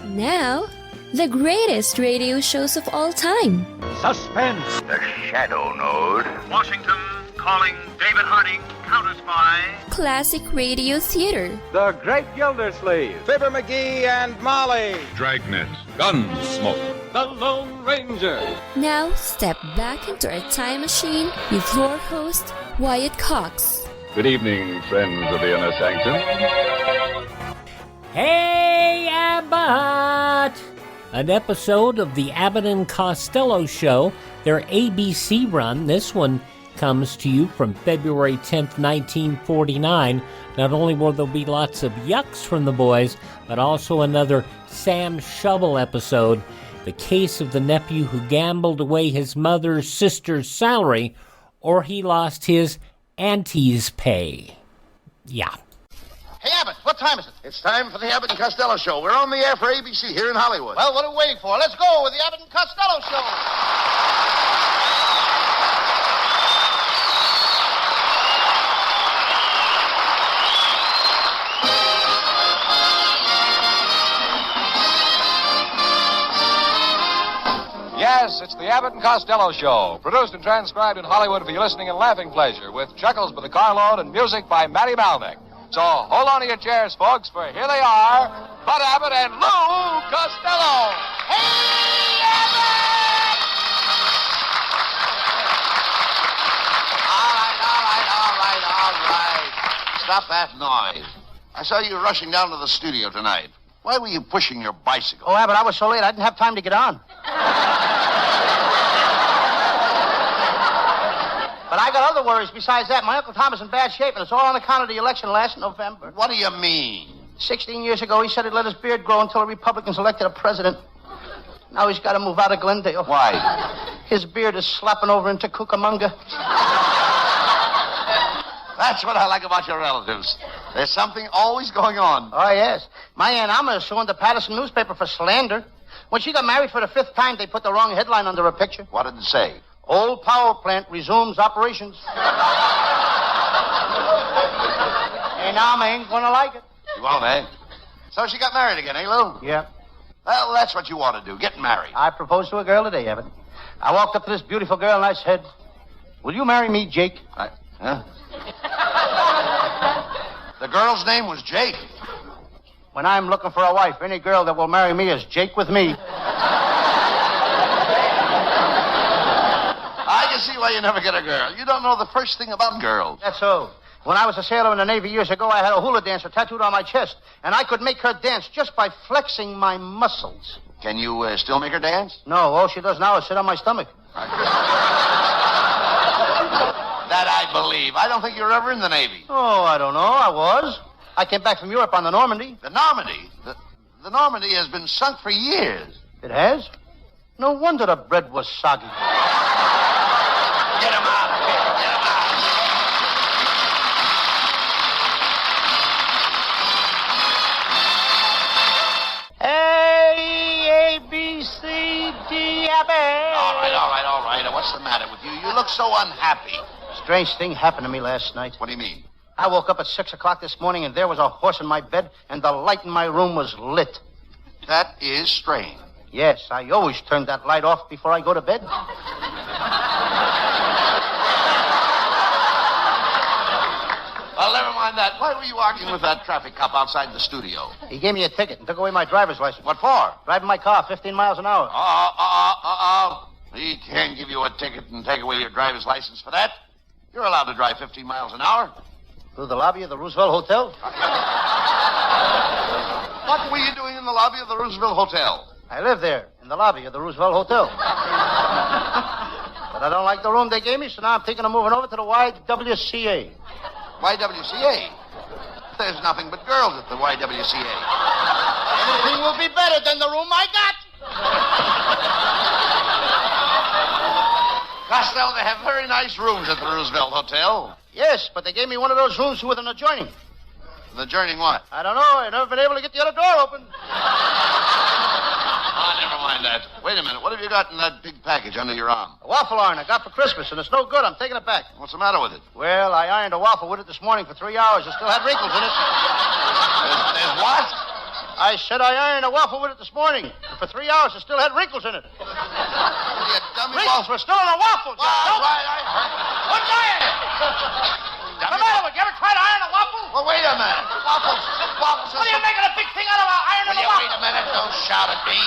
Now, the greatest radio shows of all time. Suspense. The Shadow Node. Washington calling David Harding, counter-spy. Classic radio theater. The Great Gildersleeve. Fibber McGee and Molly. Dragnet. Gunsmoke. The Lone Ranger. Now, step back into our time machine with your host, Wyatt Cox. Good evening, friends of the Inner Sanctum. Hey, Abbott! An episode of the Abbott and Costello show, their ABC run. This one comes to you from February 10th, 1949. Not only will there be lots of yucks from the boys, but also another Sam Shovel episode, the case of the nephew who gambled away his mother's sister's salary, or he lost his auntie's pay. Yeah. Hey, Abbott, what time is it? It's time for the Abbott and Costello show. We're on the air for ABC here in Hollywood. Well, what are we waiting for? Let's go with the Abbott and Costello show. Yes, it's the Abbott and Costello Show, produced and transcribed in Hollywood for your listening and laughing pleasure, with chuckles by the carload and music by Matty Malnick. So hold on to your chairs, folks, for here they are, Bud Abbott and Lou Costello. Hey, Abbott! All right. Stop that noise. I saw you rushing down to the studio tonight. Why were you pushing your bicycle? Oh, Abbott, I was so late I didn't have time to get on. But I got other worries besides that. My Uncle Tom is in bad shape, and it's all on account of the election last November. What do you mean? 16 years ago, he said he'd let his beard grow until the Republicans elected a president. Now he's got to move out of Glendale. Why? His beard is slapping over into Cucamonga. That's what I like about your relatives. There's something always going on. Oh, yes. My Aunt Alma is suing the Patterson newspaper for slander. When she got married for the 5th time, they put the wrong headline under her picture. What did it say? Old power plant resumes operations. And Alma ain't gonna like it. You won't, eh? So she got married again, eh, Lou? Yeah. Well, that's what you want to do, get married. I proposed to a girl today, Abbott. I walked up to this beautiful girl and I said, "Will you marry me, Jake?" Huh? The girl's name was Jake. When I'm looking for a wife, any girl that will marry me is Jake with me. I can see why you never get a girl. You don't know the first thing about girls. That's so. When I was a sailor in the Navy years ago, I had a hula dancer tattooed on my chest, and I could make her dance just by flexing my muscles. Can you still make her dance? No, all she does now is sit on my stomach. That I believe. I don't think you were ever in the Navy. Oh, I don't know. I was. I came back from Europe on the Normandy. The Normandy? The Normandy has been sunk for years. It has? No wonder the bread was soggy. Get him out of here. Get him out. A, B, C, D, F, A. All right. What's the matter with you? You look so unhappy. Strange thing happened to me last night. What do you mean? I woke up at 6 o'clock this morning, and there was a horse in my bed, and the light in my room was lit. That is strange. Yes, I always turn that light off before I go to bed. Well, never mind that. Why were you arguing with that traffic cop outside the studio? He gave me a ticket and took away my driver's license. What for? Driving my car 15 miles an hour. He can't give you a ticket and take away your driver's license for that. You're allowed to drive 15 miles an hour. Through the lobby of the Roosevelt Hotel? What were you doing in the lobby of the Roosevelt Hotel? I live there, in the lobby of the Roosevelt Hotel. But I don't like the room they gave me, so now I'm thinking of moving over to the YWCA. YWCA? There's nothing but girls at the YWCA. Anything will be better than the room I got. Costello, they have very nice rooms at the Roosevelt Hotel. Yes, but they gave me one of those rooms with an adjoining. An adjoining what? I don't know. I've never been able to get the other door open. Never mind that. Wait a minute. What have you got in that big package under your arm? A waffle iron I got for Christmas, and it's no good. I'm taking it back. What's the matter with it? Well, I ironed a waffle with it this morning for 3 hours. It still had wrinkles in it. There's what? I said I ironed a waffle with it this morning. And for 3 hours, it still had wrinkles in it. You dummy Wrinkles were still in a waffle. Well, right, I heard. What's iron? What's the matter with you? Ever tried to iron a waffle? Well, wait a minute. Waffles. What are you making a big thing out of ironing a waffle? Wait a minute. Don't shout at me.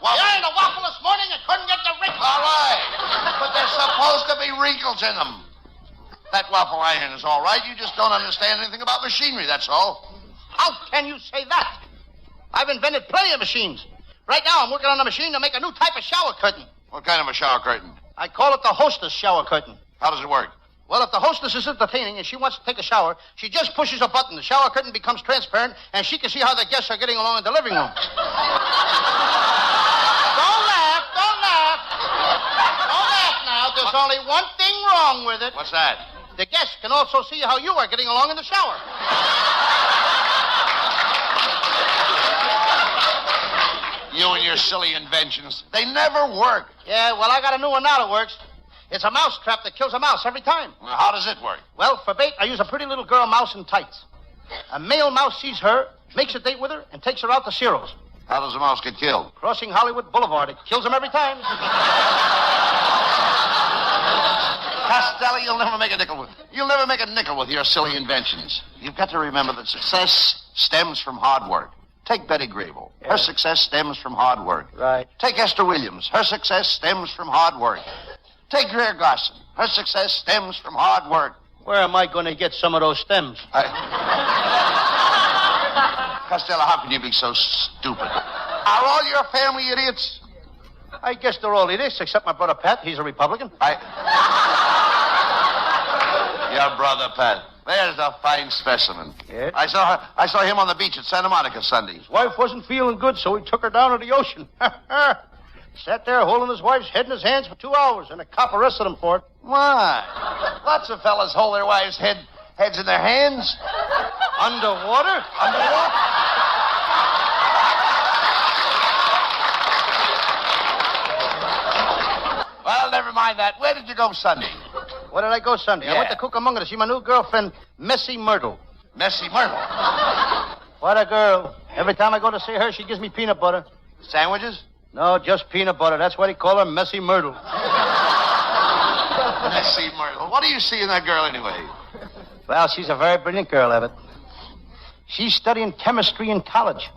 I ironed a waffle this morning and couldn't get the wrinkles. All right. But there's supposed to be wrinkles in them. That waffle iron is all right. You just don't understand anything about machinery, that's all. How can you say that? I've invented plenty of machines. Right now, I'm working on a machine to make a new type of shower curtain. What kind of a shower curtain? I call it the hostess shower curtain. How does it work? Well, if the hostess is entertaining and she wants to take a shower, she just pushes a button. The shower curtain becomes transparent, and she can see how the guests are getting along in the living room. Don't laugh. Don't laugh. Don't laugh now. There's only one thing wrong with it. What's that? The guests can also see how you are getting along in the shower. You and your silly inventions. They never work. Yeah, well, I got a new one now that works. It's a mouse trap that kills a mouse every time. Well, how does it work? Well, for bait, I use a pretty little girl mouse in tights. A male mouse sees her, makes a date with her, and takes her out to Ciro's. How does a mouse get killed? Crossing Hollywood Boulevard. It kills him every time. Costello, you'll never make a nickel with your silly inventions. You've got to remember that success stems from hard work. Take Betty Grable. Yeah. Her success stems from hard work. Right. Take Esther Williams. Her success stems from hard work. Take Greer Garson. Her success stems from hard work. Where am I going to get some of those stems? Costello, how can you be so stupid? Are all your family idiots? I guess they're all idiots, except my brother Pat. He's a Republican. Your brother Pat. There's a fine specimen. Yes? I saw him on the beach at Santa Monica Sunday. His wife wasn't feeling good, so he took her down to the ocean. Sat there holding his wife's head in his hands for 2 hours, and the cop arrested him for it. Why? Lots of fellas hold their wives' heads in their hands. Underwater? Well, never mind that. Where did you go Sunday? Where did I go Sunday? Yeah. I went to Cucamonga to see my new girlfriend, Messy Myrtle. Messy Myrtle. What a girl. Every time I go to see her, she gives me peanut butter. Sandwiches? No, just peanut butter. That's why they call her Messy Myrtle. Messy Myrtle. What do you see in that girl anyway? Well, she's a very brilliant girl, Abbott. She's studying chemistry in college.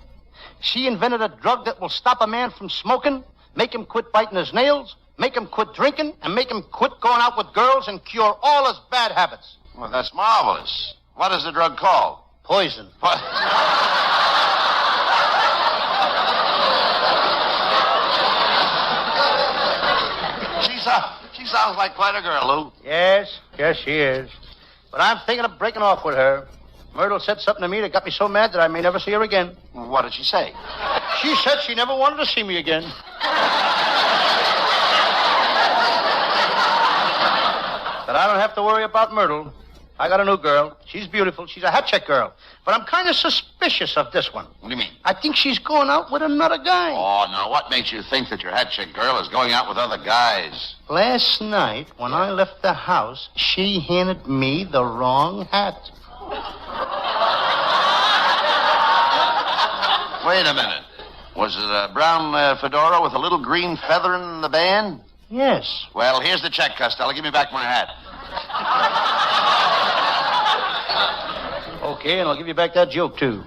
She invented a drug that will stop a man from smoking, make him quit biting his nails, make him quit drinking, and make him quit going out with girls and cure all his bad habits. Well, that's marvelous. What is the drug called? Poison. What? She sounds like quite a girl, Lou. Yes, she is. But I'm thinking of breaking off with her. Myrtle said something to me that got me so mad that I may never see her again. What did she say? She said she never wanted to see me again. But I don't have to worry about Myrtle. I got a new girl. She's beautiful. She's a hat check girl. But I'm kind of suspicious of this one. What do you mean? I think she's going out with another guy. Oh, no. What makes you think that your hat check girl is going out with other guys? Last night, when I left the house, she handed me the wrong hat. Wait a minute. Was it a brown fedora with a little green feather in the band? Yes. Well, here's the check, Costello. Give me back my hat. Okay, and I'll give you back that joke, too.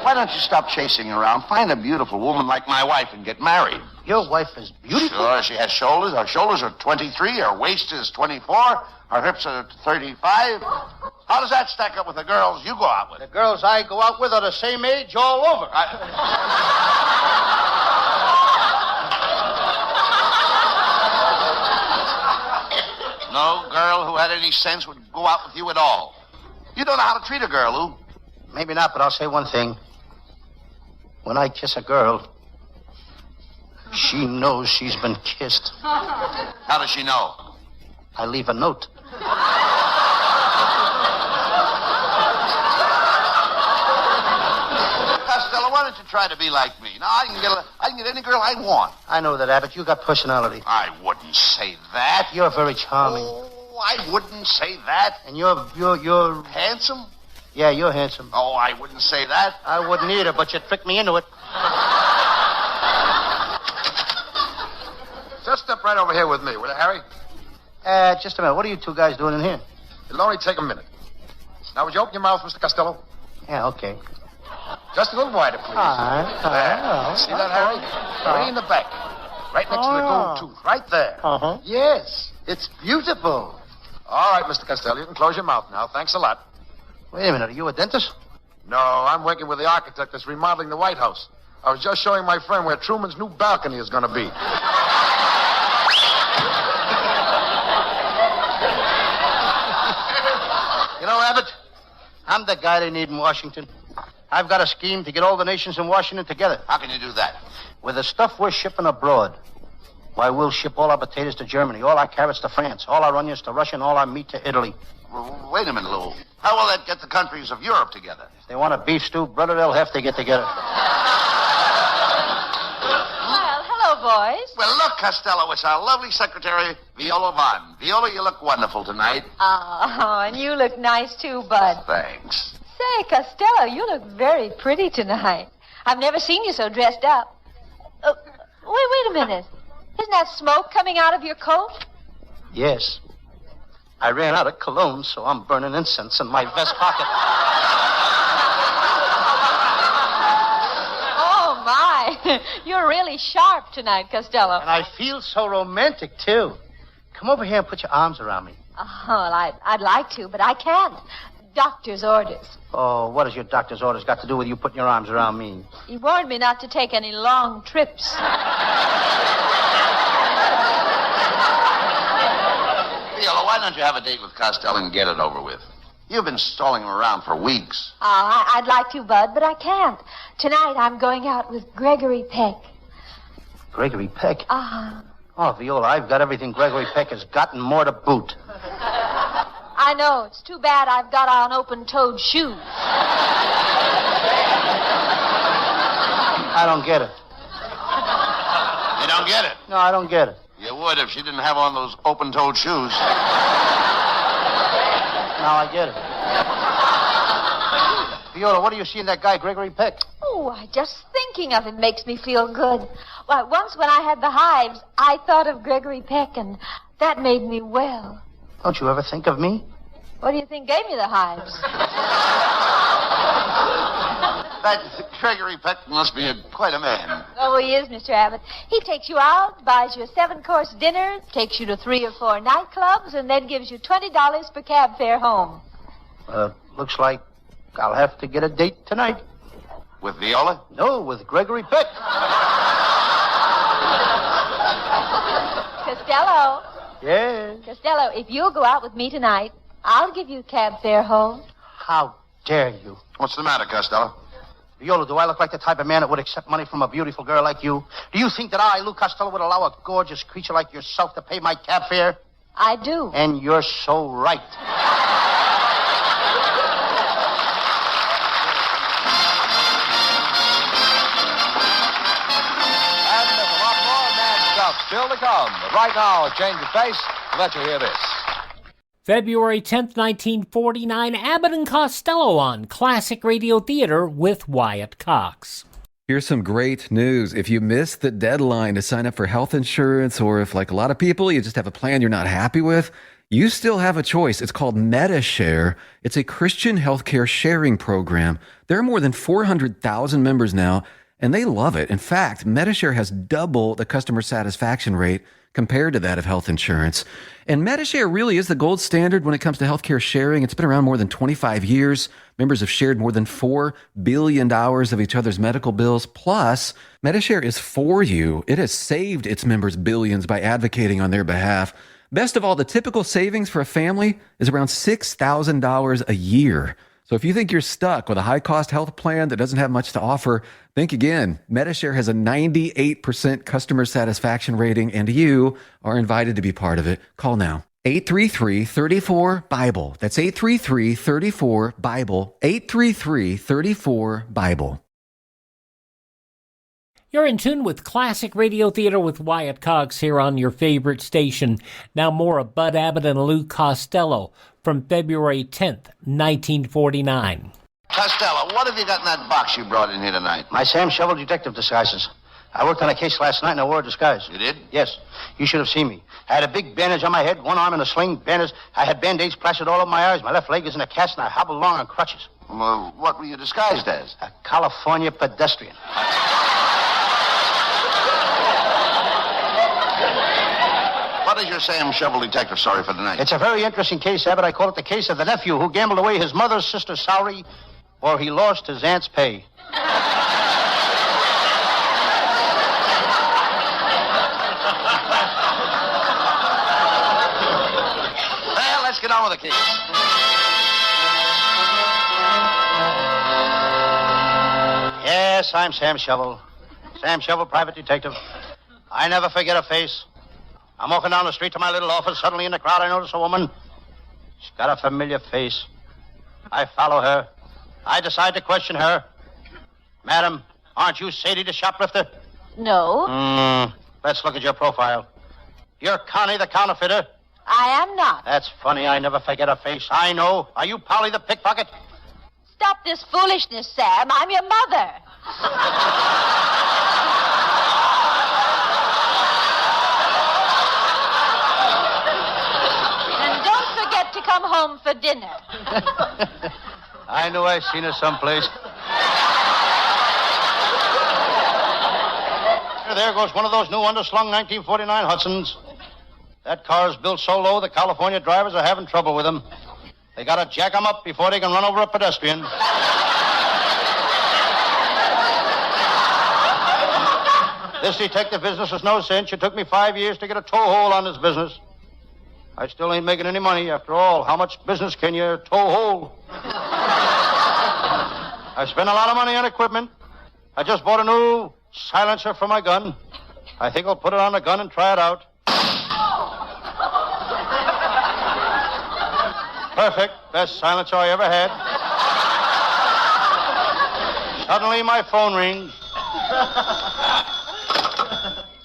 Why don't you stop chasing around? Find a beautiful woman like my wife and get married. Your wife is beautiful? Sure, she has shoulders. Her shoulders are 23. Her waist is 24. Her hips are 35. How does that stack up with the girls you go out with? The girls I go out with are the same age all over. No girl who had any sense would go out with you at all. You don't know how to treat a girl, Lou. Maybe not, but I'll say one thing. When I kiss a girl, she knows she's been kissed. How does she know? I leave a note. Costello, why don't you try to be like me? Now, I can get any girl I want. I know that, Abbott. You got personality. I wouldn't say that. You're very charming. Oh, I wouldn't say that. And you're... Handsome? Yeah, you're handsome. Oh, I wouldn't say that. I wouldn't either, but you tricked me into it. Just step right over here with me, will you, Harry? Just a minute. What are you two guys doing in here? It'll only take a minute. Now, would you open your mouth, Mr. Costello? Yeah, okay. Just a little wider, please. All right. There. See that, Harry? Way in the back. Right next to the gold tooth. Right there. Uh-huh. Yes. It's beautiful. All right, Mr. Costello. You can close your mouth now. Thanks a lot. Wait a minute. Are you a dentist? No, I'm working with the architect that's remodeling the White House. I was just showing my friend where Truman's new balcony is going to be. You know, Abbott, I'm the guy they need in Washington. I've got a scheme to get all the nations in Washington together. How can you do that? With the stuff we're shipping abroad. Why, we'll ship all our potatoes to Germany, all our carrots to France, all our onions to Russia, and all our meat to Italy. Well, wait a minute, Lou. How will that get the countries of Europe together? If they want a beef stew, brother, they'll have to get together. Well, hello, boys. Well, look, Costello, it's our lovely secretary, Viola Vaughn. Viola, you look wonderful tonight. Oh, and you look nice, too, Bud. Thanks. Say, Costello, you look very pretty tonight. I've never seen you so dressed up. Wait a minute. Isn't that smoke coming out of your coat? Yes. I ran out of cologne, so I'm burning incense in my vest pocket. Oh, my. You're really sharp tonight, Costello. And I feel so romantic, too. Come over here and put your arms around me. Oh, well, I'd like to, but I can't. Doctor's orders. Oh, what has your doctor's orders got to do with you putting your arms around me? He warned me not to take any long trips. Viola, why don't you have a date with Costello and get it over with? You've been stalling him around for weeks. I'd like to, Bud, but I can't. Tonight I'm going out with Gregory Peck. Gregory Peck? Uh-huh. Oh, Viola, I've got everything Gregory Peck has got and more to boot. I know. It's too bad I've got on open-toed shoes. I don't get it. You don't get it? No, I don't get it. You would if she didn't have on those open-toed shoes. Now I get it. Viola, what do you see in that guy, Gregory Peck? Oh, just thinking of him makes me feel good. Why, once when I had the hives, I thought of Gregory Peck, and that made me well. Don't you ever think of me? What do you think gave me the hives? That Gregory Peck must be quite a man. Oh, he is, Mr. Abbott. He takes you out, buys you a 7-course dinner, takes you to 3 or 4 nightclubs, and then gives you $20 per cab fare home. Looks like I'll have to get a date tonight. With Viola? No, with Gregory Peck. Costello. Yes? Costello, if you'll go out with me tonight, I'll give you cab fare home. How dare you? What's the matter, Costello? Viola, do I look like the type of man that would accept money from a beautiful girl like you? Do you think that I, Lou Costello, would allow a gorgeous creature like yourself to pay my cab fare? I do. And you're so right. And there's a lot more mad stuff still to come. But right now, a change of pace. We'll let you hear this. February 10th, 1949, Abbott and Costello on Classic Radio Theater with Wyatt Cox. Here's some great news. If you missed the deadline to sign up for health insurance, or if, like a lot of people, you just have a plan you're not happy with, you still have a choice. It's called MediShare. It's a Christian healthcare sharing program. There are more than 400,000 members now, and they love it. In fact, MediShare has double the customer satisfaction rate compared to that of health insurance. And MediShare really is the gold standard when it comes to healthcare sharing. It's been around more than 25 years. Members have shared more than $4 billion of each other's medical bills. Plus, MediShare is for you. It has saved its members billions by advocating on their behalf. Best of all, the typical savings for a family is around $6,000 a year. So if you think you're stuck with a high-cost health plan that doesn't have much to offer, think again. MediShare has a 98% customer satisfaction rating, and you are invited to be part of it. Call now. 833-34-BIBLE. That's 833-34-BIBLE. 833-34-BIBLE. You're in tune with Classic Radio Theater with Wyatt Cox here on your favorite station. Now more of Bud Abbott and Lou Costello from February 10th, 1949. Costello, what have you got in that box you brought in here tonight? My Sam Shovel detective disguises. I worked on a case last night and I wore a disguise. You did? Yes. You should have seen me. I had a big bandage on my head, one arm in a sling, bandage. I had band-aids plastered all over my eyes. My left leg is in a cast and I hobbled along on crutches. Well, what were you disguised as? A California pedestrian. What is your Sam Shovel detective story for tonight? It's a very interesting case, Abbott. I call it the case of the nephew who gambled away his mother's sister's salary or he lost his aunt's pay. Well, let's get on with the case. Yes, I'm Sam Shovel. Sam Shovel, private detective. I never forget a face. I'm walking down the street to my little office. Suddenly in the crowd, I notice a woman. She's got a familiar face. I follow her. I decide to question her. Madam, aren't you Sadie the shoplifter? No, Let's look at your profile. You're Connie the counterfeiter. I am not. That's funny. I never forget a face. I know. Are you Polly the pickpocket? Stop this foolishness, Sam. I'm your mother. And don't forget to come home for dinner. I knew I'd seen her someplace. There goes one of those new underslung 1949 Hudsons. That car is built so low the California drivers are having trouble with them. They gotta jack them up before they can run over a pedestrian. This detective business is no cinch. It took me 5 years to get a toe hole on this business. I still ain't making any money. After all, how much business can you toe hole? I spent a lot of money on equipment. I just bought a new silencer for my gun. I think I'll put it on the gun and try it out. Perfect. Best silencer I ever had. Suddenly my phone rings.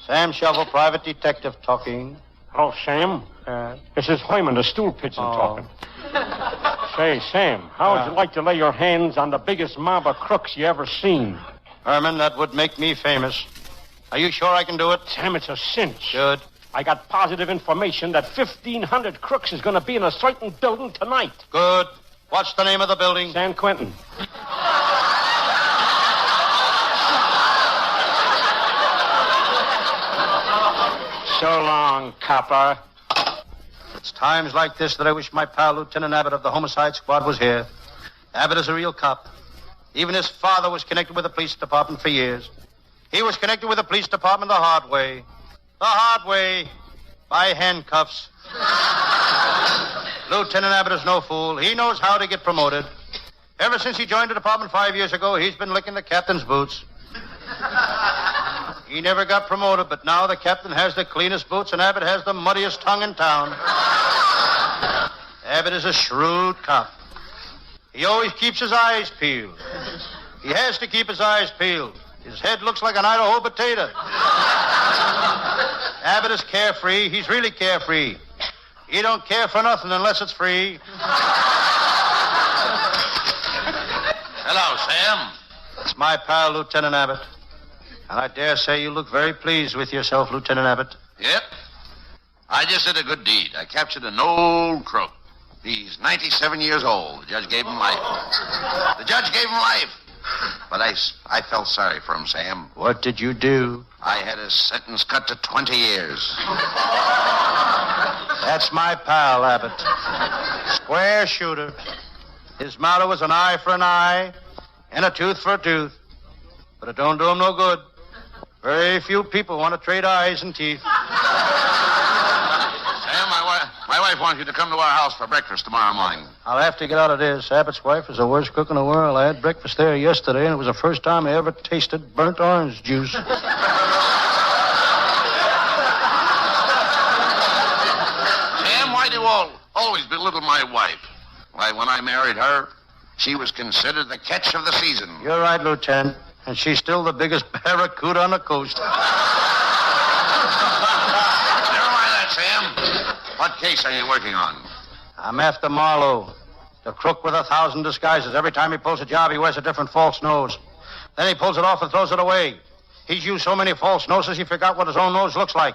Sam Shovel, private detective talking. Oh, Sam. This is Hyman, the stool pigeon, talking. Say, Sam, how would you like to lay your hands on the biggest mob of crooks you ever seen? Herman, that would make me famous. Are you sure I can do it? Sam, it's a cinch. Good. I got positive information that 1,500 crooks is going to be in a certain building tonight. Good. What's the name of the building? San Quentin. So long, copper. It's times like this that I wish my pal, Lieutenant Abbott of the Homicide Squad, was here. Abbott is a real cop. Even his father was connected with the police department for years. He was connected with the police department the hard way. The hard way. By handcuffs. Lieutenant Abbott is no fool. He knows how to get promoted. Ever since he joined the department 5 years ago, he's been licking the captain's boots. He never got promoted, but now the captain has the cleanest boots and Abbott has the muddiest tongue in town. Abbott is a shrewd cop. He always keeps his eyes peeled. He has to keep his eyes peeled. His head looks like an Idaho potato. Abbott is carefree. He's really carefree. He don't care for nothing unless it's free. Hello, Sam. It's my pal, Lieutenant Abbott. And I dare say you look very pleased with yourself, Lieutenant Abbott. Yep. I just did a good deed. I captured an old crook. He's 97 years old. The judge gave him life. But I felt sorry for him, Sam. What did you do? I had his sentence cut to 20 years. That's my pal, Abbott. Square shooter. His motto was an eye for an eye and a tooth for a tooth. But it don't do him no good. Very few people want to trade eyes and teeth. Sam, my wife wants you to come to our house for breakfast tomorrow morning. I'll have to get out of this. Abbott's wife is the worst cook in the world. I had breakfast there yesterday, and it was the first time I ever tasted burnt orange juice. Sam, why do you always belittle my wife? Why, when I married her, she was considered the catch of the season. You're right, Lieutenant. And she's still the biggest barracuda on the coast. Never mind that, Sam. What case are you working on? I'm after Marlowe, the crook with 1,000 disguises. Every time he pulls a job, he wears a different false nose. Then he pulls it off and throws it away. He's used so many false noses, he forgot what his own nose looks like.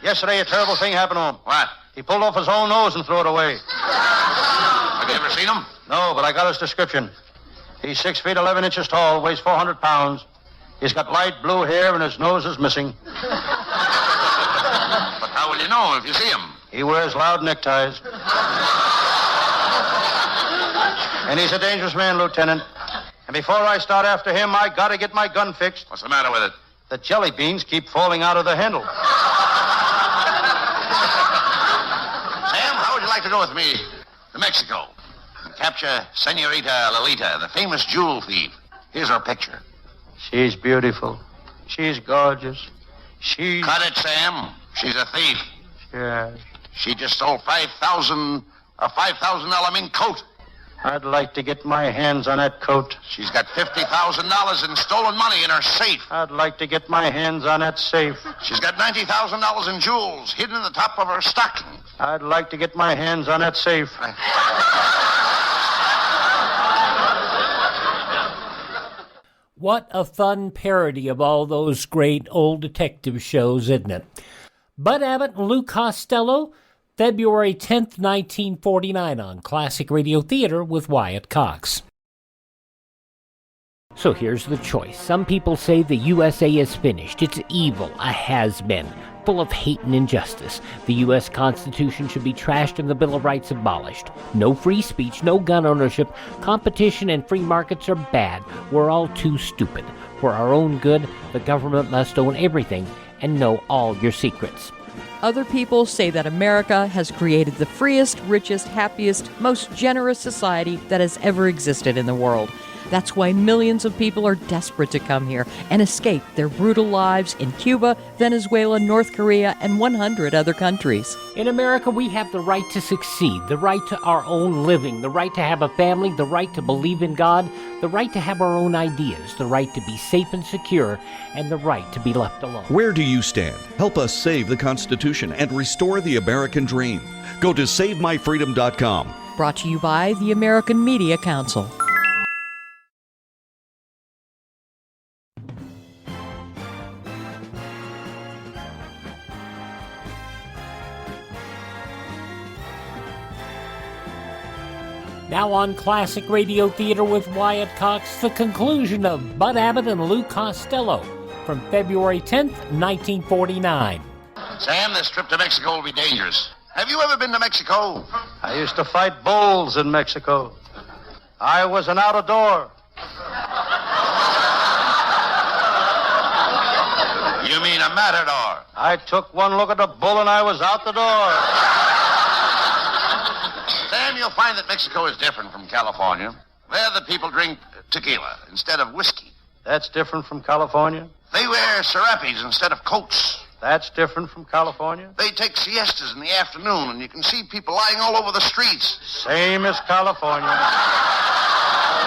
Yesterday, a terrible thing happened to him. What? He pulled off his own nose and threw it away. Have you ever seen him? No, but I got his description. He's 6 feet 11 inches tall, weighs 400 pounds. He's got light blue hair and his nose is missing. But how will you know if you see him? He wears loud neckties. And he's a dangerous man, Lieutenant. And before I start after him, I gotta get my gun fixed. What's the matter with it? The jelly beans keep falling out of the handle. Sam, how would you like to go with me to Mexico and capture Senorita Lolita, the famous jewel thief? Here's her picture. She's beautiful. She's gorgeous. She's... Cut it, Sam. She's a thief. Yes. She just stole a $5,000 mink coat. I'd like to get my hands on that coat. She's got $50,000 in stolen money in her safe. I'd like to get my hands on that safe. She's got $90,000 in jewels hidden in the top of her stocking. I'd like to get my hands on that safe. What a fun parody of all those great old detective shows, isn't it? Bud Abbott and Lou Costello, February 10th, 1949 on Classic Radio Theater with Wyatt Cox. So here's the choice. Some people say the USA is finished. It's evil, a has-been, full of hate and injustice. The U.S. Constitution should be trashed and the Bill of Rights abolished. No free speech, no gun ownership. Competition and free markets are bad. We're all too stupid. For our own good, the government must own everything and know all your secrets. Other people say that America has created the freest, richest, happiest, most generous society that has ever existed in the world. That's why millions of people are desperate to come here and escape their brutal lives in Cuba, Venezuela, North Korea, and 100 other countries. In America, we have the right to succeed, the right to our own living, the right to have a family, the right to believe in God, the right to have our own ideas, the right to be safe and secure, and the right to be left alone. Where do you stand? Help us save the Constitution and restore the American dream. Go to SaveMyFreedom.com. Brought to you by the American Media Council. Now on Classic Radio Theater with Wyatt Cox, the conclusion of Bud Abbott and Lou Costello from February 10th, 1949. Sam, this trip to Mexico will be dangerous. Have you ever been to Mexico? I used to fight bulls in Mexico. I was an out-of-door. You mean a matador? I took one look at the bull and I was out the door. Sam, you'll find that Mexico is different from California. There, the people drink tequila instead of whiskey. That's different from California. They wear serapes instead of coats. That's different from California. They take siestas in the afternoon, and you can see people lying all over the streets. Same as California.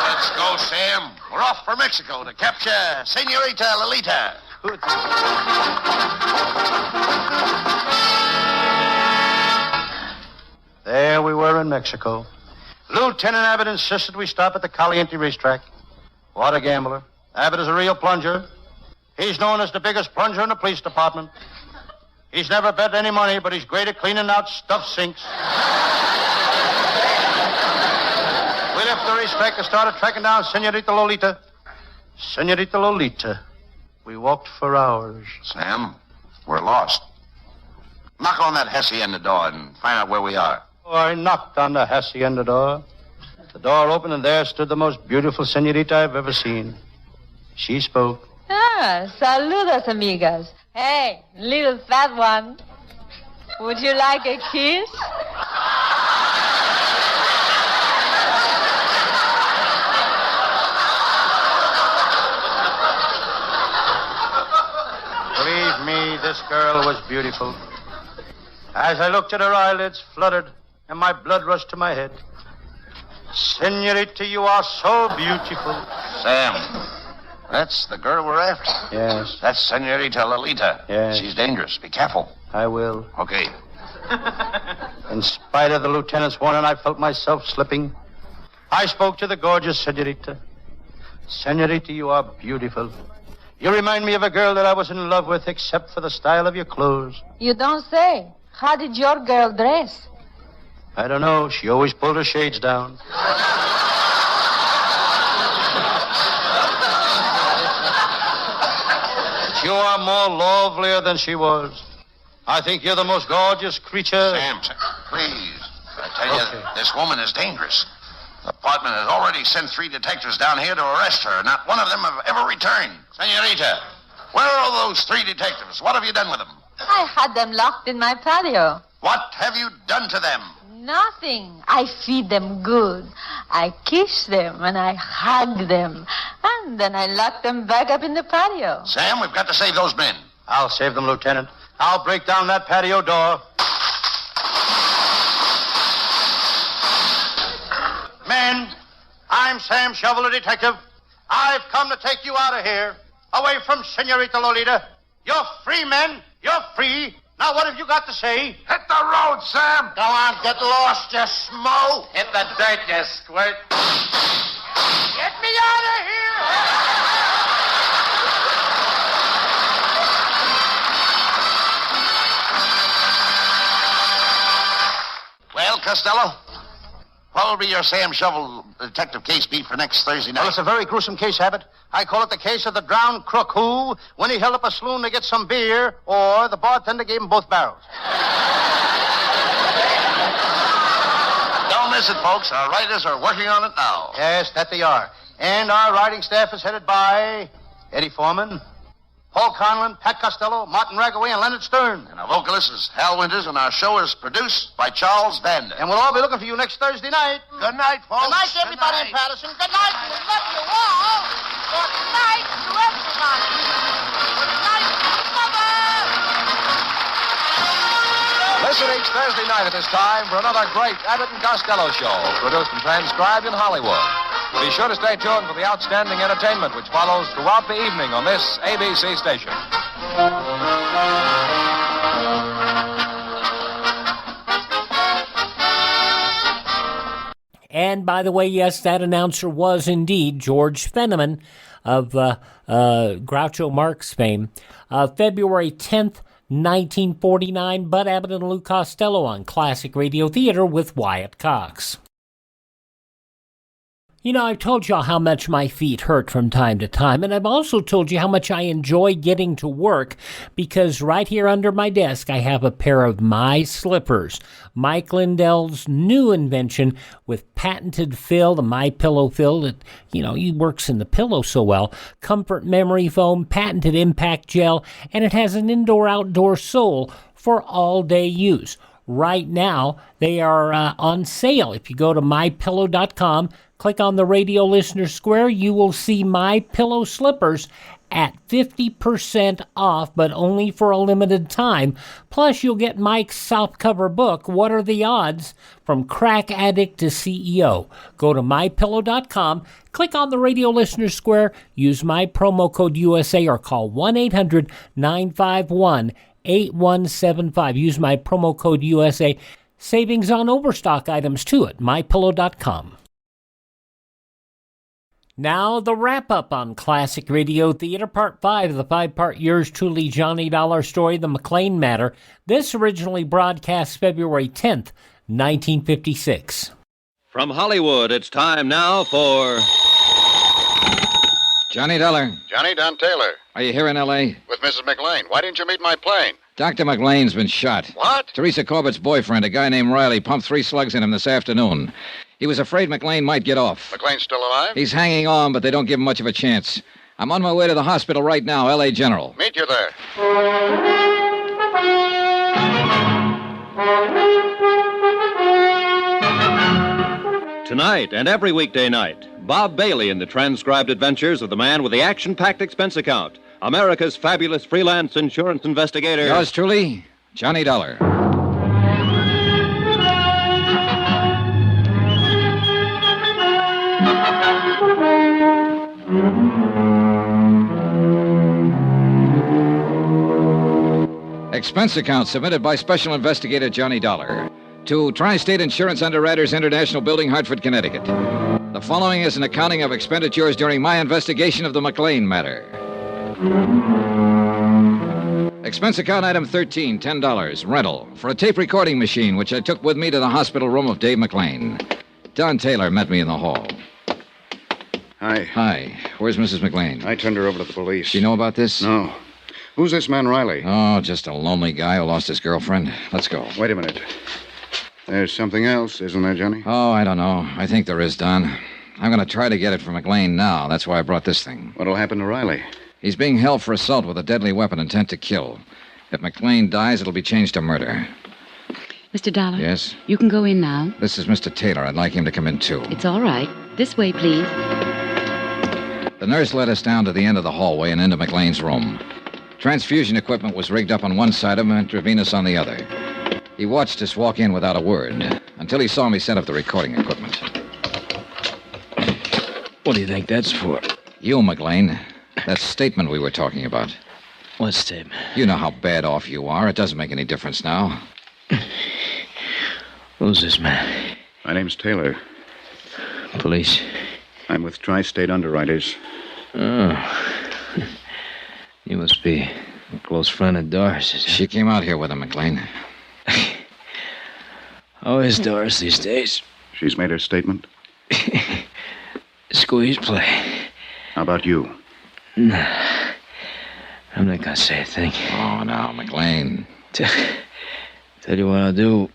Let's go, Sam. We're off for Mexico to capture Senorita Lolita. There we were in Mexico. Lieutenant Abbott insisted we stop at the Caliente racetrack. What a gambler. Abbott is a real plunger. He's known as the biggest plunger in the police department. He's never bet any money, but he's great at cleaning out stuffed sinks. We left the racetrack and started tracking down Senorita Lolita. Senorita Lolita. We walked for hours. Sam, we're lost. Knock on that hacienda door and find out where we are. Oh, I knocked on the hacienda door. The door opened, and there stood the most beautiful senorita I've ever seen. She spoke. Ah, saludos, amigas. Hey, little fat one. Would you like a kiss? Believe me, this girl was beautiful. As I looked at her, eyelids fluttered, and my blood rushed to my head. Senorita, you are so beautiful. Sam, That's the girl we're after. Yes. That's Senorita Lolita. Yes. She's dangerous. Be careful. I will. Okay. In spite of the lieutenant's warning, I felt myself slipping. I spoke to the gorgeous Senorita. Senorita, you are beautiful. You remind me of a girl that I was in love with, except for the style of your clothes. You don't say. How did your girl dress? I don't know. She always pulled her shades down. But you are more lovelier than she was. I think you're the most gorgeous creature. Sam, please. I tell you, this woman is dangerous. The department has already sent 3 detectives down here to arrest her. Not one of them have ever returned. Senorita, where are all those 3 detectives? What have you done with them? I had them locked in my patio. What have you done to them? Nothing. I feed them good. I kiss them and I hug them. And then I lock them back up in the patio. Sam, we've got to save those men. I'll save them, Lieutenant. I'll break down that patio door. Men, I'm Sam Shovel, a detective. I've come to take you out of here, away from Senorita Lolita. You're free, men. You're free. Now, what have you got to say? Hit the road, Sam. Go on, get lost, you smo. Hit the dirt, you squirt. Get me out of here! Well, Costello, what will be your Sam Shovel detective case be for next Thursday night? Well, it's a very gruesome case, Abbott. I call it the case of the drowned crook who, when he held up a saloon to get some beer, or the bartender gave him both barrels. Don't miss it, folks. Our writers are working on it now. Yes, that they are. And our writing staff is headed by Eddie Foreman, Paul Conlon, Pat Costello, Martin Ragaway, and Leonard Stern. And our vocalist is Hal Winters, and our show is produced by Charles Vander. And we'll all be looking for you next Thursday night. Good night, folks. Good night, everybody in Patterson. Good night. We love you all. Good night to everybody. Good night, Mother. Listen each Thursday night at this time for another great Abbott and Costello show, produced and transcribed in Hollywood. Be sure to stay tuned for the outstanding entertainment which follows throughout the evening on this ABC station. And by the way, yes, that announcer was indeed George Fenneman of Groucho Marx fame. February 10th, 1949, Bud Abbott and Lou Costello on Classic Radio Theater with Wyatt Cox. You know, I've told y'all how much my feet hurt from time to time, and I've also told you how much I enjoy getting to work, because right here under my desk I have a pair of my slippers, Mike Lindell's new invention with patented fill, the My Pillow fill that, he works in the pillow so well, comfort memory foam, patented impact gel, and it has an indoor-outdoor sole for all-day use. Right now, they are on sale. If you go to mypillow.com, click on the radio listener square, you will see My Pillow slippers at 50% off, but only for a limited time. Plus, you'll get Mike's softcover book, What Are the Odds? From Crack Addict to CEO. Go to mypillow.com, click on the radio listener square, use my promo code USA, or call 1-800-951-8175. Use my promo code USA. Savings on overstock items too at mypillow.com. Now the wrap-up on Classic Radio Theater, Part 5 of the 5-part Yours Truly Johnny Dollar story, The McLain Matter. This originally broadcast February 10th, 1956. From Hollywood, it's time now for... Johnny Dollar. Johnny, Don Taylor. Are you here in L.A.? With Mrs. McLain. Why didn't you meet my plane? Dr. McLain's been shot. What? Teresa Corbett's boyfriend, a guy named Riley, pumped 3 slugs in him this afternoon. He was afraid McLain might get off. McLain's still alive? He's hanging on, but they don't give him much of a chance. I'm on my way to the hospital right now, L.A. General. Meet you there. Tonight and every weekday night, Bob Bailey in the transcribed adventures of the man with the action-packed expense account, America's fabulous freelance insurance investigator. Yours truly, Johnny Dollar. Expense account submitted by Special Investigator Johnny Dollar to Tri-State Insurance Underwriters International Building, Hartford, Connecticut. The following is an accounting of expenditures during my investigation of the McLain Matter. Expense account item 13, $10, rental, for a tape recording machine which I took with me to the hospital room of Dave McLain. Don Taylor met me in the hall. Hi. Hi. Where's Mrs. McLain? I turned her over to the police. Do you know about this? No. Who's this man, Riley? Oh, just a lonely guy who lost his girlfriend. Let's go. Wait a minute. There's something else, isn't there, Johnny? Oh, I don't know. I think there is, Don. I'm going to try to get it from McLain now. That's why I brought this thing. What'll happen to Riley? He's being held for assault with a deadly weapon intent to kill. If McLain dies, it'll be changed to murder. Mr. Dollar? Yes? You can go in now. This is Mr. Taylor. I'd like him to come in, too. It's all right. This way, please. The nurse led us down to the end of the hallway and into McLain's room. Transfusion equipment was rigged up on one side of him, intravenous on the other. He watched us walk in without a word, until he saw me set up the recording equipment. What do you think that's for? You, McLain. That statement we were talking about. What statement? You know how bad off you are. It doesn't make any difference now. Who's this man? My name's Taylor. Police? I'm with Tri-State Underwriters. Oh. You must be a close friend of Doris's. She came out here with him, McLain. How is Doris these days? She's made her statement. Squeeze play. How about you? Nah. I'm not gonna say a thing. Oh, now, McLain. Tell you what I'll do.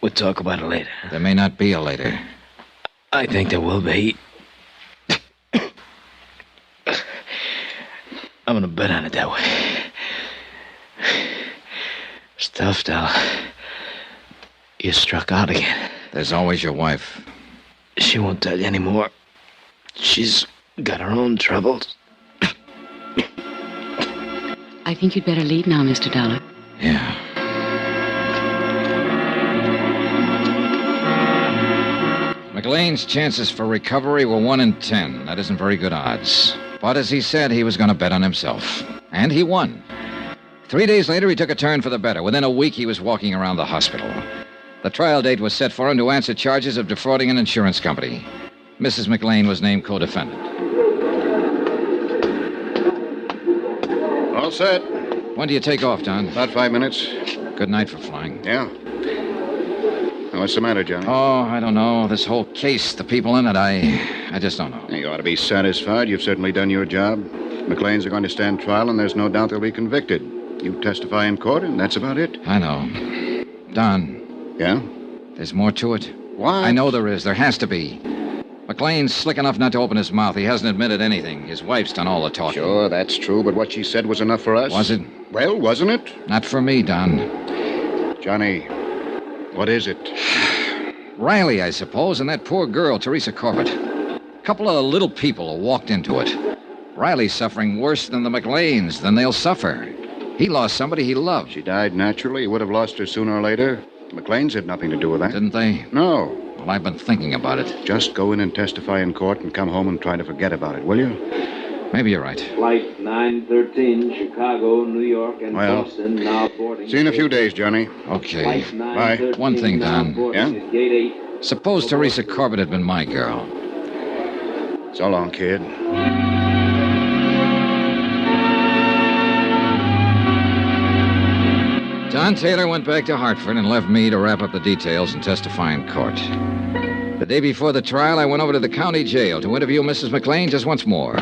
We'll talk about it later. There may not be a later. I think there will be. I'm gonna bet on it that way. It's tough, Dollar. You struck out again. There's always your wife. She won't tell you anymore. She's got her own troubles. I think you'd better leave now, Mr. Dollar. Yeah. McLain's chances for recovery were 1 in 10. That isn't very good odds. But as he said, he was going to bet on himself. And he won. 3 days later, he took a turn for the better. Within a week, he was walking around the hospital. The trial date was set for him to answer charges of defrauding an insurance company. Mrs. McLain was named co-defendant. All set. When do you take off, Don? About 5 minutes. Good night for flying. Yeah. Now, what's the matter, Johnny? Oh, I don't know. This whole case, the people in it, I just don't know. You ought to be satisfied. You've certainly done your job. McLain's are going to stand trial, and there's no doubt they'll be convicted. You testify in court, and that's about it. I know. Don. Yeah? There's more to it. What? I know there is. There has to be. McLain's slick enough not to open his mouth. He hasn't admitted anything. His wife's done all the talking. Sure, that's true, but what she said was enough for us. Was it? Well, wasn't it? Not for me, Don. Johnny, what is it? Riley, I suppose, and that poor girl, Teresa Corbett. A couple of little people who walked into it. Riley's suffering worse than the McLains, than they'll suffer. He lost somebody he loved. She died naturally. He would have lost her sooner or later. The McLains had nothing to do with that. Didn't they? No. Well, I've been thinking about it. Just go in and testify in court and come home and try to forget about it, will you? Maybe you're right. Flight 913, Chicago, New York, and Boston, now boarding. See you in a few days, Johnny. Okay. Bye. One thing, Don. Yeah? Gate 8. Suppose Teresa Corbett had been my girl. So long, kid. Don Taylor went back to Hartford and left me to wrap up the details and testify in court. The day before the trial, I went over to the county jail to interview Mrs. McLain just once more.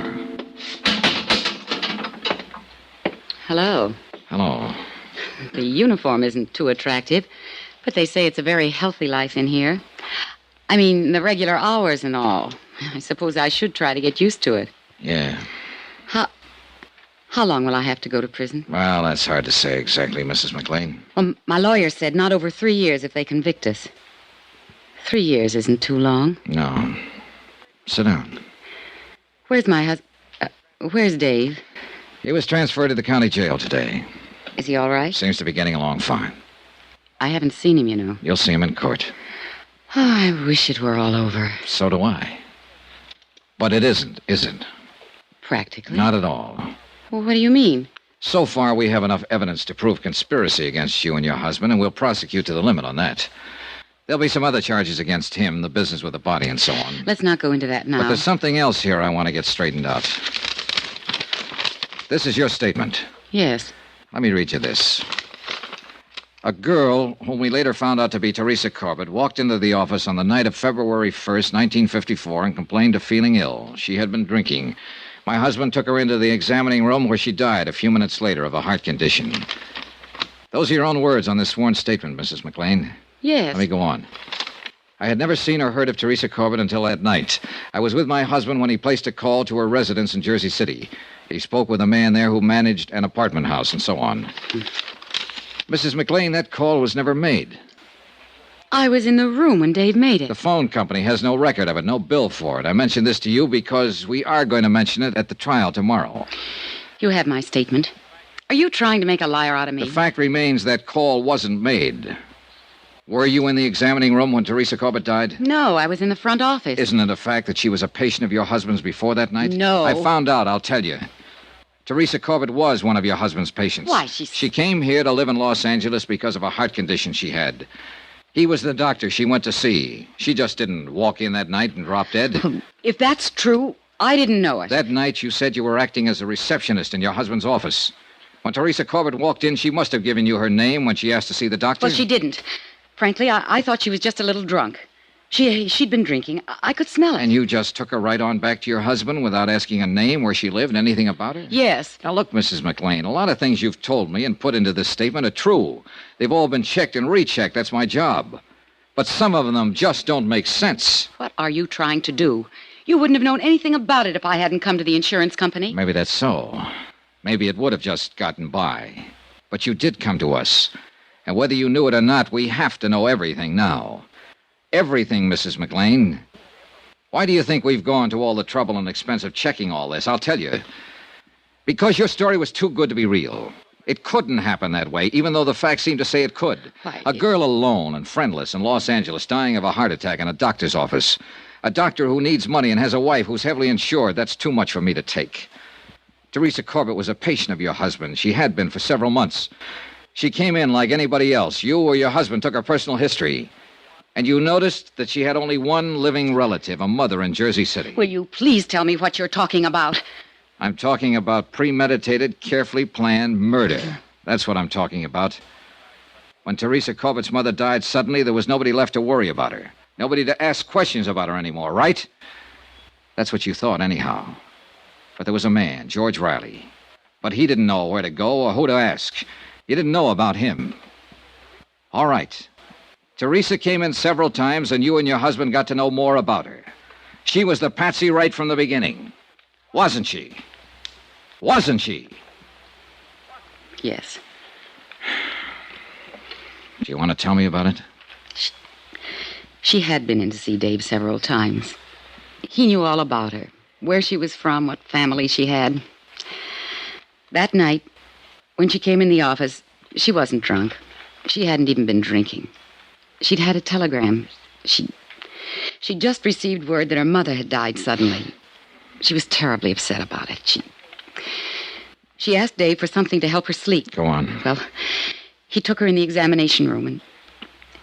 Hello. Hello. The uniform isn't too attractive, but they say it's a very healthy life in here. I mean, the regular hours and all. I suppose I should try to get used to it. Yeah. How long will I have to go to prison? Well, that's hard to say exactly, Mrs. McLain. Well, my lawyer said not over 3 years if they convict us. 3 years isn't too long. No. Sit down. Where's my husband? Where's Dave? He was transferred to the county jail today. Is he all right? Seems to be getting along fine. I haven't seen him, you know. You'll see him in court. Oh, I wish it were all over. So do I. But it isn't, is it? Practically. Not at all. Well, what do you mean? So far, we have enough evidence to prove conspiracy against you and your husband, and we'll prosecute to the limit on that. There'll be some other charges against him, the business with the body and so on. Let's not go into that now. But there's something else here I want to get straightened out. This is your statement. Yes. Let me read you this. A girl, whom we later found out to be Teresa Corbett, walked into the office on the night of February 1st, 1954, and complained of feeling ill. She had been drinking. My husband took her into the examining room where she died a few minutes later of a heart condition. Those are your own words on this sworn statement, Mrs. McLain. Yes. Let me go on. I had never seen or heard of Teresa Corbett until that night. I was with my husband when he placed a call to her residence in Jersey City. He spoke with a man there who managed an apartment house and so on. Mrs. McLain, that call was never made. I was in the room when Dave made it. The phone company has no record of it, no bill for it. I mentioned this to you because we are going to mention it at the trial tomorrow. You have my statement. Are you trying to make a liar out of me? The fact remains that call wasn't made. Were you in the examining room when Teresa Corbett died? No, I was in the front office. Isn't it a fact that she was a patient of your husband's before that night? No. I found out, I'll tell you. Teresa Corbett was one of your husband's patients. Why, She came here to live in Los Angeles because of a heart condition she had. He was the doctor she went to see. She just didn't walk in that night and drop dead. If that's true, I didn't know it. That night you said you were acting as a receptionist in your husband's office. When Teresa Corbett walked in, she must have given you her name when she asked to see the doctor. Well, she didn't. Frankly, I thought she was just a little drunk. She'd been drinking. I could smell it. And you just took her right on back to your husband without asking a name, where she lived, anything about her? Yes. Now, look, Mrs. McLain, a lot of things you've told me and put into this statement are true. They've all been checked and rechecked. That's my job. But some of them just don't make sense. What are you trying to do? You wouldn't have known anything about it if I hadn't come to the insurance company. Maybe that's so. Maybe it would have just gotten by. But you did come to us. And whether you knew it or not, we have to know everything now. Everything, Mrs. McLain. Why do you think we've gone to all the trouble and expense of checking all this? I'll tell you. Because your story was too good to be real. It couldn't happen that way, even though the facts seem to say it could. A girl alone and friendless in Los Angeles dying of a heart attack in a doctor's office. A doctor who needs money and has a wife who's heavily insured. That's too much for me to take. Teresa Corbett was a patient of your husband. She had been for several months. She came in like anybody else. You or your husband took her personal history. And you noticed that she had only one living relative, a mother in Jersey City. Will you please tell me what you're talking about? I'm talking about premeditated, carefully planned murder. That's what I'm talking about. When Teresa Corbett's mother died suddenly, there was nobody left to worry about her. Nobody to ask questions about her anymore, right? That's what you thought, anyhow. But there was a man, George Riley. But he didn't know where to go or who to ask. You didn't know about him. All right. Teresa came in several times, and you and your husband got to know more about her. She was the patsy right from the beginning. Wasn't she? Wasn't she? Yes. Do you want to tell me about it? She had been in to see Dave several times. He knew all about her, where she was from, what family she had. That night, when she came in the office, she wasn't drunk. She hadn't even been drinking. She'd had a telegram. She'd just received word that her mother had died suddenly. She was terribly upset about it. She asked Dave for something to help her sleep. Go on. Well, he took her in the examination room, and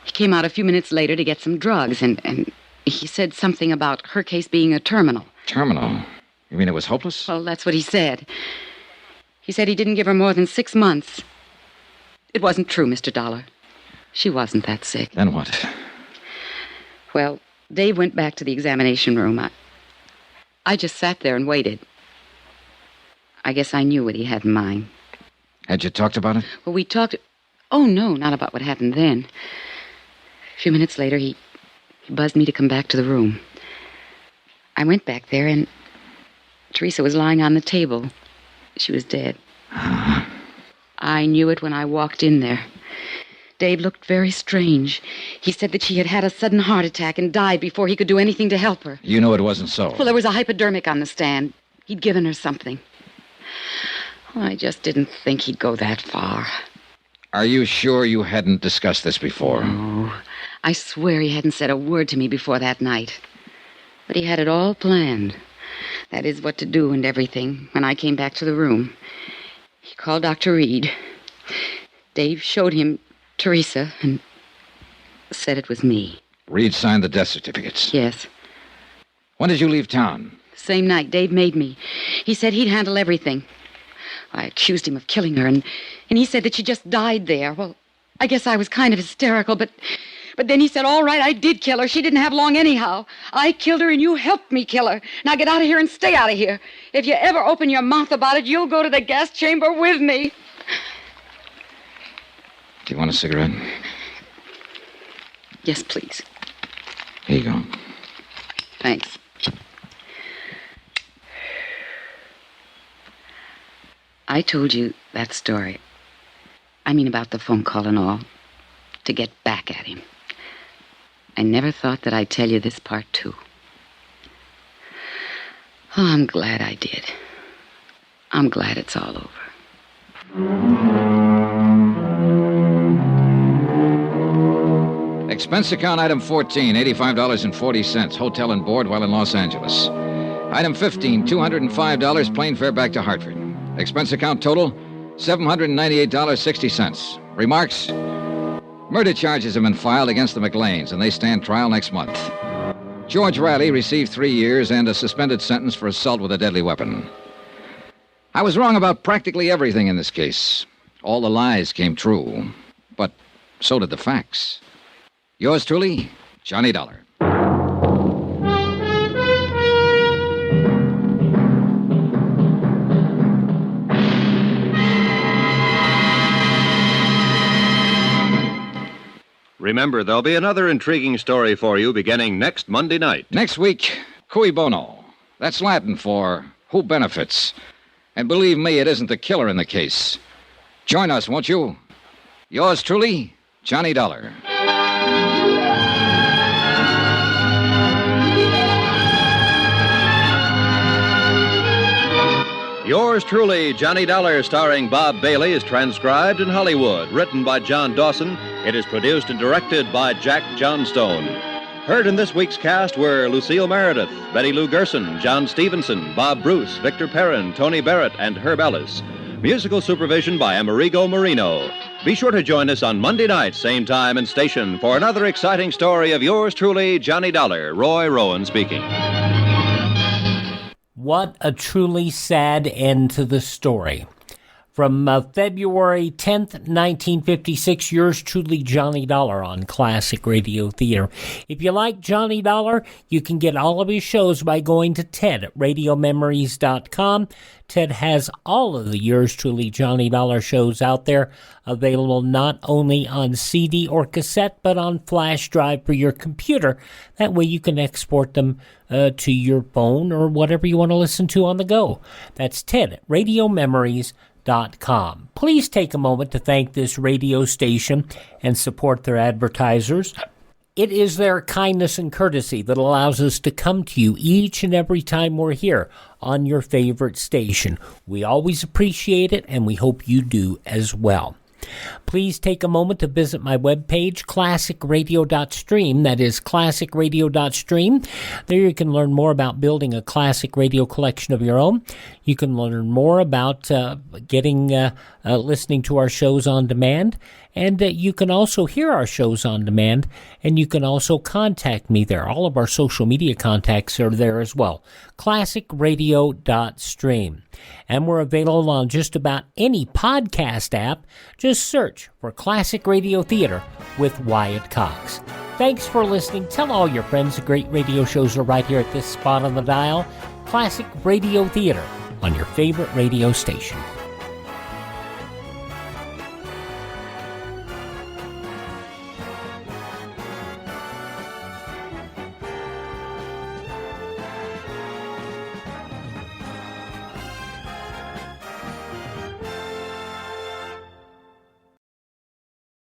he came out a few minutes later to get some drugs, and he said something about her case being a terminal. Terminal? You mean it was hopeless? Well, that's what he said. He said he didn't give her more than 6 months. It wasn't true, Mr. Dollar. She wasn't that sick. Then what? Well, Dave went back to the examination room. I just sat there and waited. I guess I knew what he had in mind. Had you talked about it? Well, we talked... Oh, no, not about what happened then. A few minutes later, he buzzed me to come back to the room. I went back there, and Teresa was lying on the table. She was dead. I knew it when I walked in there. Dave looked very strange. He said that she had had a sudden heart attack and died before he could do anything to help her. You know it wasn't so. Well, there was a hypodermic on the stand. He'd given her something. I just didn't think he'd go that far. Are you sure you hadn't discussed this before? No. I swear he hadn't said a word to me before that night. But he had it all planned. That is, what to do and everything, when I came back to the room. He called Dr. Reed. Dave showed him Teresa and said it was me. Reed signed the death certificates. Yes. When did you leave town? Same night Dave made me. He said he'd handle everything. I accused him of killing her, and he said that she just died there. Well, I guess I was kind of hysterical, but then he said, all right, I did kill her. She didn't have long anyhow. I killed her, and you helped me kill her. Now get out of here and stay out of here. If you ever open your mouth about it, you'll go to the gas chamber with me. Do you want a cigarette? Yes, please. Here you go. Thanks. I told you that story. I mean about the phone call and all. To get back at him. I never thought that I'd tell you this part, too. Oh, I'm glad I did. I'm glad it's all over. Expense account item 14, $85.40, hotel and board while in Los Angeles. Item 15, $205, plane fare back to Hartford. Expense account total, $798.60. Remarks? Murder charges have been filed against the McLains, and they stand trial next month. George Riley received 3 years and a suspended sentence for assault with a deadly weapon. I was wrong about practically everything in this case. All the lies came true, but so did the facts. Yours truly, Johnny Dollar. Remember, there'll be another intriguing story for you beginning next Monday night. Next week, cui bono. That's Latin for who benefits. And believe me, it isn't the killer in the case. Join us, won't you? Yours truly, Johnny Dollar. Yours truly, Johnny Dollar, starring Bob Bailey, is transcribed in Hollywood. Written by John Dawson. It is produced and directed by Jack Johnstone. Heard in this week's cast were Lucille Meredith, Betty Lou Gerson, John Stevenson, Bob Bruce, Victor Perrin, Tony Barrett, and Herb Ellis. Musical supervision by Amerigo Marino. Be sure to join us on Monday night, same time and station, for another exciting story of yours truly, Johnny Dollar. Roy Rowan speaking. What a truly sad end to the story. From February 10th, 1956, yours truly, Johnny Dollar on Classic Radio Theater. If you like Johnny Dollar, you can get all of his shows by going to Ted at RadioMemories.com. Ted has all of the yours truly, Johnny Dollar shows out there, available not only on CD or cassette, but on flash drive for your computer. That way you can export them to your phone or whatever you want to listen to on the go. That's Ted at RadioMemories.com. Please take a moment to thank this radio station and support their advertisers. It is their kindness and courtesy that allows us to come to you each and every time we're here on your favorite station. We always appreciate it, and we hope you do as well. Please take a moment to visit my webpage, classicradio.stream. That is classicradio.stream. There you can learn more about building a classic radio collection of your own. You can learn more about listening to our shows on demand. And you can also hear our shows on demand, and you can also contact me there. All of our social media contacts are there as well. classicradio.stream. And we're available on just about any podcast app. Just search for Classic Radio Theater with Wyatt Cox. Thanks for listening. Tell all your friends the great radio shows are right here at this spot on the dial. Classic Radio Theater on your favorite radio station.